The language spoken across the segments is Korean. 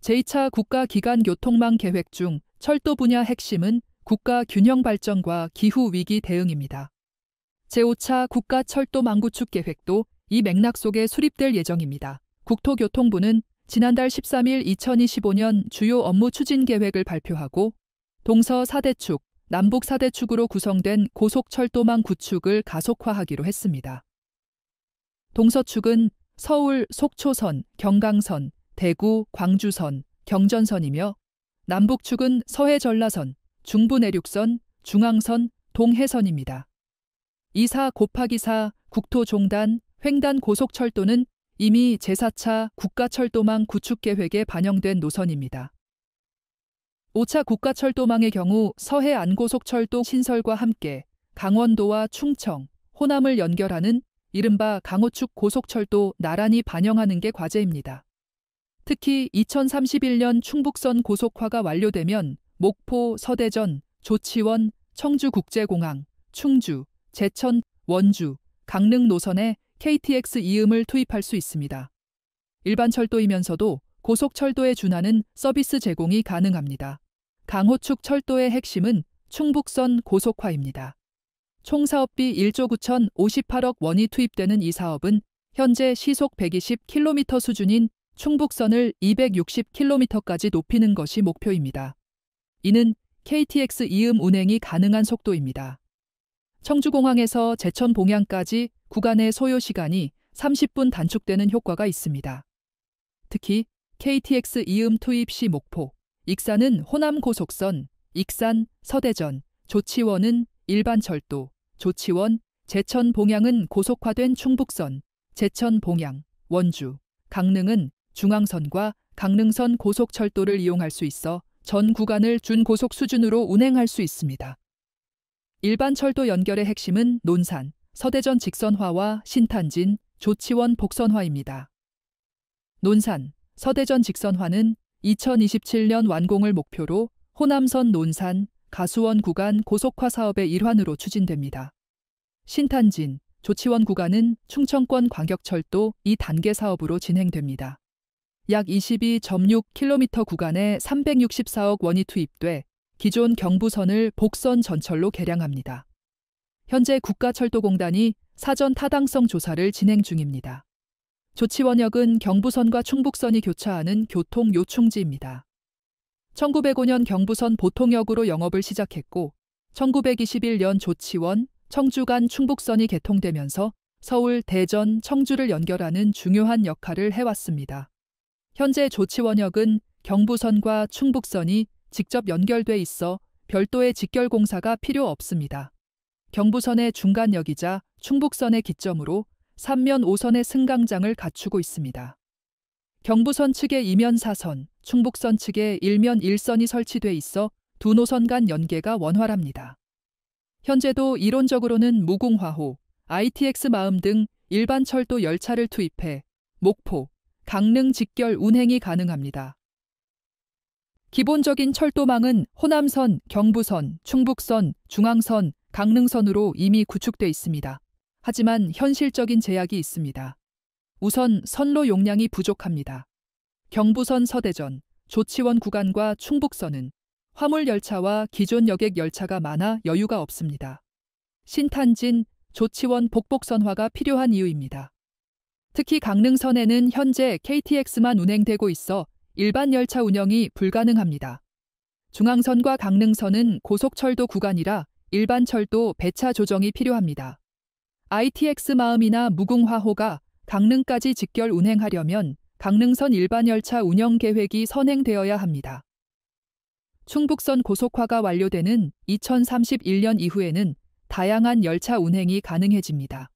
제2차 국가기간교통망 계획 중 철도 분야 핵심은 국가 균형 발전과 기후위기 대응입니다. 제5차 국가철도망구축 계획도 이 맥락 속에 수립될 예정입니다. 국토교통부는 지난달 13일 2025년 주요 업무 추진 계획을 발표하고 동서 4대축, 남북 4대축으로 구성된 고속철도망 구축을 가속화하기로 했습니다. 동서축은 서울 속초선, 경강선, 대구 광주선, 경전선이며 남북축은 서해 전라선, 중부 내륙선, 중앙선, 동해선입니다. 24/4 국토종단, 횡단 고속철도는 이미 제4차 국가철도망 구축계획에 반영된 노선입니다. 5차 국가철도망의 경우 서해 안고속철도 신설과 함께 강원도와 충청, 호남을 연결하는 이른바 강호축 고속철도 나란히 반영하는 게 과제입니다. 특히 2031년 충북선 고속화가 완료되면 목포, 서대전, 조치원, 청주국제공항, 충주, 제천, 원주, 강릉 노선에 KTX 이음을 투입할 수 있습니다. 일반 철도이면서도 고속철도에 준하는 서비스 제공이 가능합니다. 강호축 철도의 핵심은 충북선 고속화입니다. 총 사업비 1조 9,058억 원이 투입되는 이 사업은 현재 시속 120km 수준인 충북선을 260km까지 높이는 것이 목표입니다. 이는 KTX 이음 운행이 가능한 속도입니다. 청주공항에서 제천 봉양까지 구간의 소요 시간이 30분 단축되는 효과가 있습니다. 특히 KTX 이음 투입 시 목포, 익산은 호남 고속선, 익산, 서대전, 조치원은 일반 철도, 조치원, 제천 봉양은 고속화된 충북선, 제천 봉양, 원주, 강릉은 중앙선과 강릉선 고속철도를 이용할 수 있어 전 구간을 준고속 수준으로 운행할 수 있습니다. 일반 철도 연결의 핵심은 논산, 서대전 직선화와 신탄진, 조치원 복선화입니다. 논산, 서대전 직선화는 2027년 완공을 목표로 호남선 논산, 가수원 구간 고속화 사업의 일환으로 추진됩니다. 신탄진, 조치원 구간은 충청권 광역철도 2단계 사업으로 진행됩니다. 약 22.6km 구간에 364억 원이 투입돼 기존 경부선을 복선 전철로 개량합니다. 현재 국가철도공단이 사전 타당성 조사를 진행 중입니다. 조치원역은 경부선과 충북선이 교차하는 교통 요충지입니다. 1905년 경부선 보통역으로 영업을 시작했고 1921년 조치원, 청주 간 충북선이 개통되면서 서울, 대전, 청주를 연결하는 중요한 역할을 해왔습니다. 현재 조치원역은 경부선과 충북선이 직접 연결돼 있어 별도의 직결 공사가 필요 없습니다. 경부선의 중간역이자 충북선의 기점으로 3면 5선의 승강장을 갖추고 있습니다. 경부선 측에 2면 4선, 충북선 측에 1면 1선이 설치돼 있어 두 노선 간 연계가 원활합니다. 현재도 이론적으로는 무궁화호, ITX 마음 등 일반 철도 열차를 투입해 목포, 강릉 직결 운행이 가능합니다. 기본적인 철도망은 호남선, 경부선, 충북선, 중앙선, 강릉선으로 이미 구축돼 있습니다. 하지만 현실적인 제약이 있습니다. 우선 선로 용량이 부족합니다. 경부선 서대전, 조치원 구간과 충북선은 화물열차와 기존 여객 열차가 많아 여유가 없습니다. 신탄진, 조치원 복복선화가 필요한 이유입니다. 특히 강릉선에는 현재 KTX만 운행되고 있어 일반 열차 운영이 불가능합니다. 중앙선과 강릉선은 고속철도 구간이라 일반 철도 배차 조정이 필요합니다. ITX 마음이나 무궁화호가 강릉까지 직결 운행하려면 강릉선 일반 열차 운영 계획이 선행되어야 합니다. 충북선 고속화가 완료되는 2031년 이후에는 다양한 열차 운행이 가능해집니다.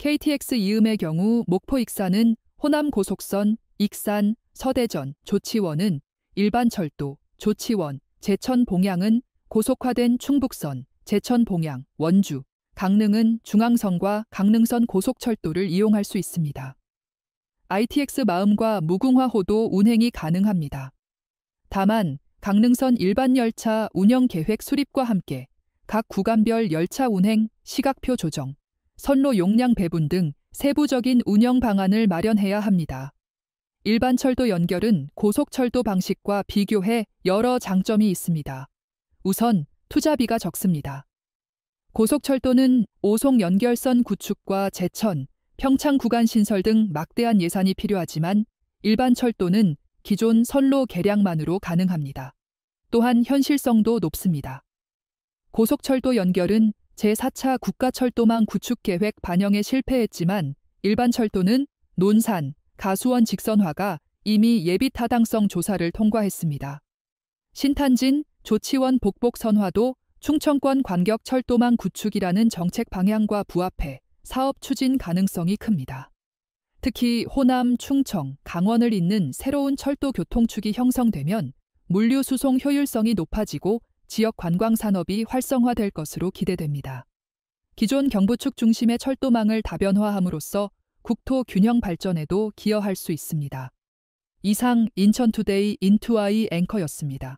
KTX 이음의 경우 목포 익산은 호남 고속선, 익산, 서대전, 조치원은 일반 철도, 조치원, 제천 봉양은 고속화된 충북선, 제천 봉양, 원주, 강릉은 중앙선과 강릉선 고속철도를 이용할 수 있습니다. ITX 마음과 무궁화호도 운행이 가능합니다. 다만 강릉선 일반 열차 운영 계획 수립과 함께 각 구간별 열차 운행, 시각표 조정, 선로 용량 배분 등 세부적인 운영 방안을 마련해야 합니다. 일반 철도 연결은 고속철도 방식과 비교해 여러 장점이 있습니다. 우선 투자비가 적습니다. 고속철도는 오송 연결선 구축과 제천, 평창 구간 신설 등 막대한 예산이 필요하지만 일반 철도는 기존 선로 개량만으로 가능합니다. 또한 현실성도 높습니다. 고속철도 연결은 제4차 국가철도망 구축 계획 반영에 실패했지만 일반 철도는 논산, 가수원 직선화가 이미 예비 타당성 조사를 통과했습니다. 신탄진, 조치원 복복선화도 충청권 관격 철도망 구축이라는 정책 방향과 부합해 사업 추진 가능성이 큽니다. 특히 호남, 충청, 강원을 잇는 새로운 철도 교통축이 형성되면 물류 수송 효율성이 높아지고 지역 관광 산업이 활성화될 것으로 기대됩니다. 기존 경부축 중심의 철도망을 다변화함으로써 국토 균형 발전에도 기여할 수 있습니다. 이상 인천투데이 인투아이 앵커였습니다.